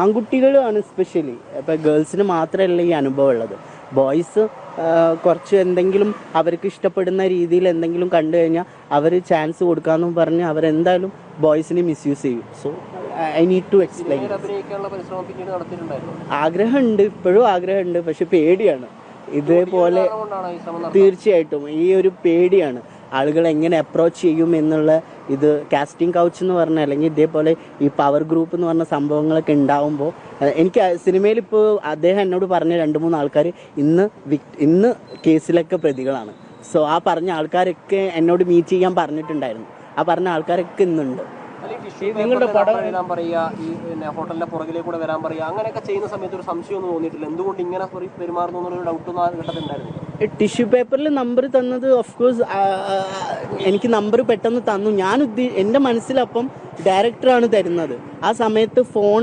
ആൺകുട്ടികളാണ് സ്പെഷ്യലി. ഇപ്പം ഗേൾസിന് മാത്രമല്ല ഈ അനുഭവം ഉള്ളത്. ബോയ്സ് കുറച്ച് എന്തെങ്കിലും അവർക്ക് ഇഷ്ടപ്പെടുന്ന രീതിയിൽ എന്തെങ്കിലും കണ്ടു കഴിഞ്ഞാൽ അവർ ചാൻസ് കൊടുക്കാമെന്നും പറഞ്ഞ് അവരെന്തായാലും ബോയ്സിനെ മിസ്യൂസ് ചെയ്യും. So I need to explain. ആഗ്രഹമുണ്ട്, ഇപ്പോഴും ആഗ്രഹമുണ്ട്, പക്ഷെ പേടിയാണ്. ഇതേപോലെ തീർച്ചയായിട്ടും ഈ ഒരു പേടിയാണ് ആളുകൾ എങ്ങനെ അപ്രോച്ച് ചെയ്യും എന്നുള്ള. ഇത് കാസ്റ്റിംഗ് കൗച്ച് എന്ന് പറഞ്ഞാൽ അല്ലെങ്കിൽ ഇതേപോലെ ഈ പവർ ഗ്രൂപ്പ് എന്ന് പറഞ്ഞ സംഭവങ്ങളൊക്കെ ഉണ്ടാവുമ്പോൾ എനിക്ക് സിനിമയിൽ ഇപ്പോൾ അദ്ദേഹം എന്നോട് പറഞ്ഞ 2-3 ആൾക്കാർ ഇന്ന് കേസിലൊക്കെ പ്രതികളാണ്. സോ ആ പറഞ്ഞ ആൾക്കാരൊക്കെ എന്നോട് മീറ്റ് ചെയ്യാൻ പറഞ്ഞിട്ടുണ്ടായിരുന്നു. ആ പറഞ്ഞ ആൾക്കാരൊക്കെ ഇന്നുണ്ട്. നിങ്ങളുടെ പടം എഴുതാൻ പറയുക, ഈ ഹോട്ടലിന്റെ പുറകിലേക്ക് കൂടെ വരാൻ പറയുക, അങ്ങനെയൊക്കെ ചെയ്യുന്ന സമയത്ത് ഒരു സംശയമൊന്നും തോന്നിയിട്ടില്ല? എന്തുകൊണ്ട് ഇങ്ങനെ പെരുമാറുന്നു എന്നൊരു ഡൗട്ടൊന്നും ആ ഘട്ടത്തിലുണ്ടായിരുന്നു? ടിഷ്യൂ പേപ്പറിൽ നമ്പർ തന്നത് ഓഫ്കോഴ്സ് എനിക്ക് നമ്പർ പെട്ടെന്ന് തന്നു. എൻ്റെ മനസ്സിലപ്പം ഡയറക്ടറാണ് തരുന്നത്. ആ സമയത്ത് ഫോൺ